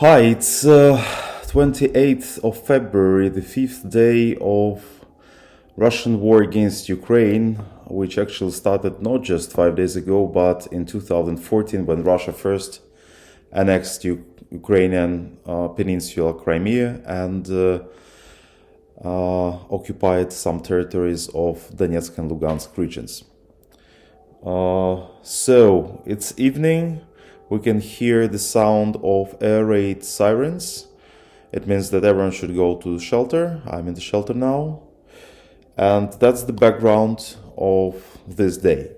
Hi, it's 28th of February, the fifth day of Russian war against Ukraine, which actually started not just 5 days ago, but in 2014 when Russia first annexed Ukrainian peninsula Crimea and occupied some territories of Donetsk and Lugansk regions. So it's evening. We can hear the sound of air raid sirens. It means that everyone should go to shelter. I'm in the shelter now. And that's the background of this day.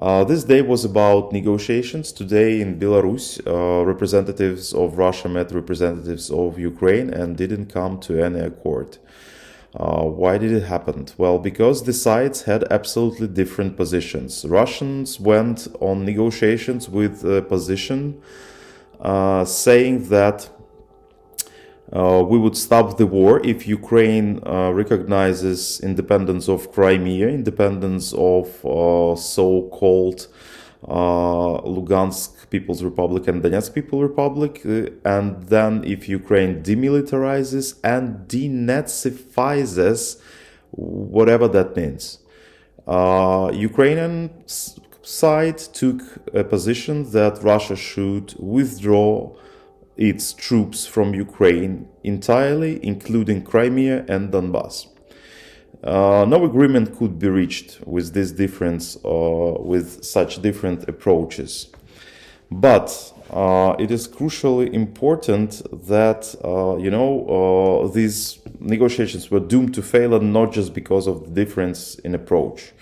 This day was about negotiations. Today in Belarus, representatives of Russia met representatives of Ukraine and didn't come to any accord. Why did it happen? Well, because the sides had absolutely different positions. Russians went on negotiations with a position saying that we would stop the war if Ukraine recognizes independence of Crimea, independence of so-called Lugansk People's Republic and Donetsk People's Republic, and then if Ukraine demilitarizes and denazifies, whatever that means. Ukrainian side took a position that Russia should withdraw its troops from Ukraine entirely, including Crimea and Donbass. No agreement could be reached with this difference, with such different approaches. But it is crucially important that, these negotiations were doomed to failure not just because of the difference in approach.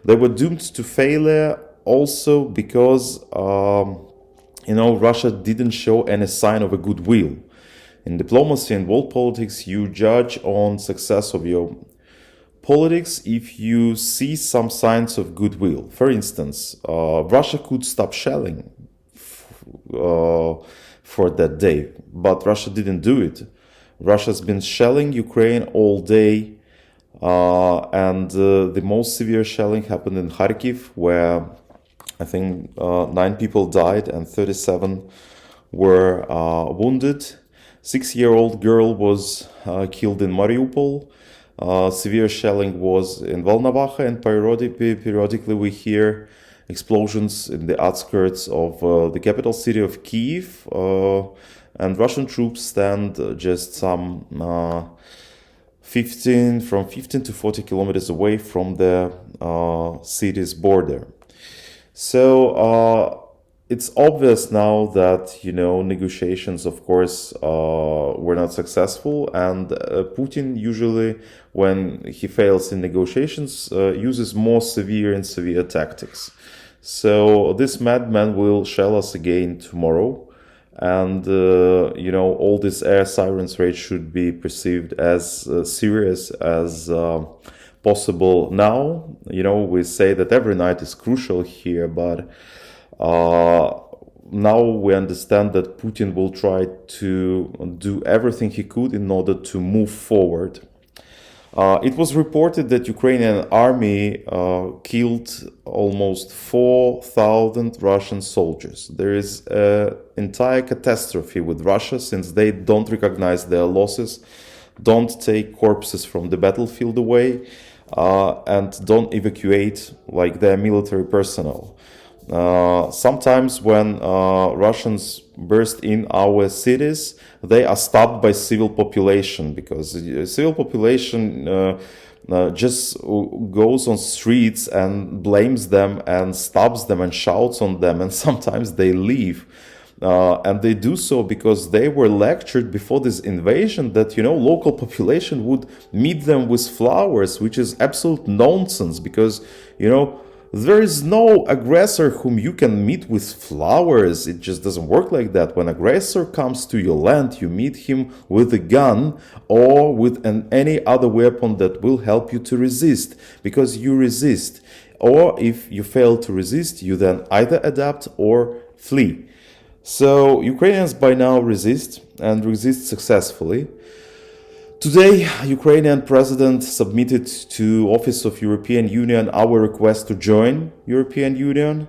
They were doomed to failure also because, Russia didn't show any sign of a goodwill. In diplomacy and world politics, you judge on success of your politics if you see some signs of goodwill. For instance, Russia could stop shelling for that day, but Russia didn't do it. Russia's been shelling Ukraine all day, and the most severe shelling happened in Kharkiv, where I think 9 people died and 37 were wounded. 6-year-old girl was killed in Mariupol. Severe shelling was in Volnovakha, and periodically we hear explosions in the outskirts of the capital city of Kyiv, and Russian troops stand just some 15 to 40 kilometers away from the city's border. So it's obvious now that, negotiations, of course, were not successful, and Putin usually, when he fails in negotiations, uses more severe tactics. So this madman will shell us again tomorrow, and, all this air sirens rate should be perceived as serious as possible now. We say that every night is crucial here, but now we understand that Putin will try to do everything he could in order to move forward. It was reported that Ukrainian army killed almost 4,000 Russian soldiers. There is an entire catastrophe with Russia since they don't recognize their losses, don't take corpses from the battlefield away, and don't evacuate like their military personnel. Sometimes when Russians burst in our cities, they are stopped by civil population, because civil population just goes on streets and blames them and stops them and shouts on them, and sometimes they leave. And they do so because they were lectured before this invasion that, local population would meet them with flowers, which is absolute nonsense, because, there is no aggressor whom you can meet with flowers. It just doesn't work like that. When aggressor comes to your land, you meet him with a gun or with any other weapon that will help you to resist, because you resist. Or if you fail to resist, you then either adapt or flee. So Ukrainians by now resist, and resist successfully. Today, Ukrainian president submitted to Office of European Union our request to join European Union.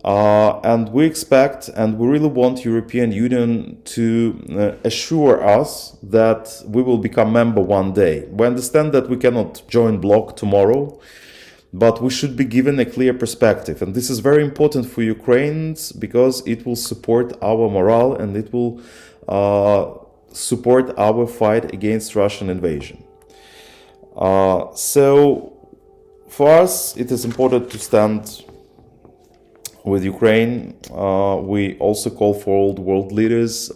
And we expect and we really want European Union to assure us that we will become member one day. We understand that we cannot join bloc tomorrow, but we should be given a clear perspective. And this is very important for Ukrainians because it will support our morale and it will support our fight against Russian invasion. So for us, it is important to stand with Ukraine. We also call for all the world leaders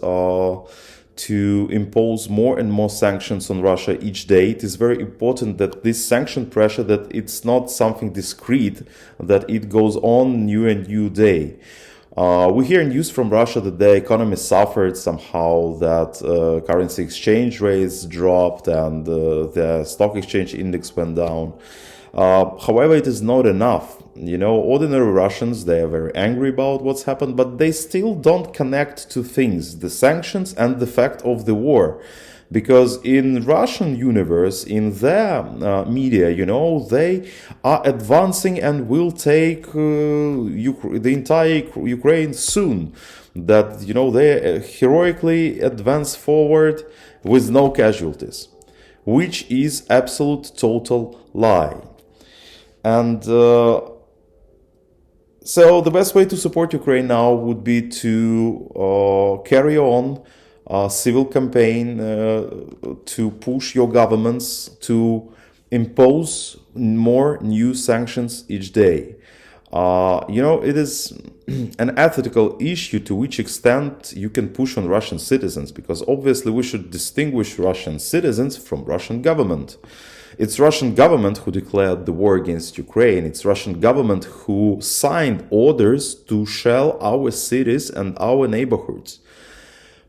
to impose more and more sanctions on Russia each day. It is very important that this sanction pressure, that it's not something discrete, that it goes on new and new day. We hear news from Russia that the economy suffered somehow, that currency exchange rates dropped and the stock exchange index went down. However, it is not enough. Ordinary Russians, they are very angry about what's happened, but they still don't connect to things, the sanctions and the fact of the war. Because in Russian universe, in their media, they are advancing and will take the entire Ukraine soon. That, they heroically advance forward with no casualties, which is absolute total lie. And so the best way to support Ukraine now would be to carry on a civil campaign to push your governments to impose more new sanctions each day. It is an ethical issue to which extent you can push on Russian citizens, because obviously we should distinguish Russian citizens from Russian government. It's Russian government who declared the war against Ukraine. It's Russian government who signed orders to shell our cities and our neighborhoods.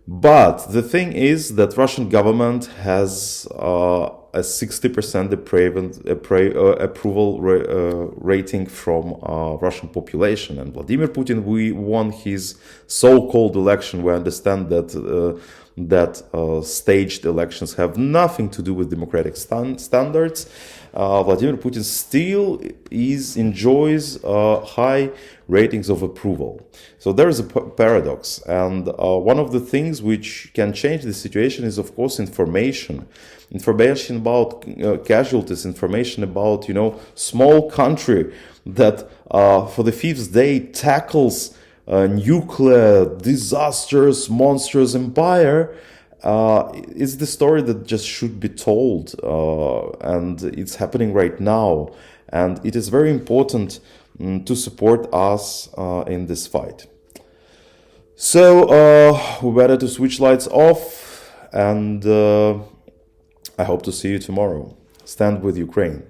But the thing is that Russian government has a 60% approval rating from Russian population. And Vladimir Putin, we won his so-called election. We understand that staged elections have nothing to do with democratic standards. Vladimir Putin still enjoys high ratings of approval. So there is a paradox. And one of the things which can change the situation is, of course, information about casualties, information about, small country that for the fifth day tackles nuclear, disastrous, monstrous empire. It's the story that just should be told, and it's happening right now. And it is very important to support us in this fight. So we better to switch lights off, and I hope to see you tomorrow. Stand with Ukraine.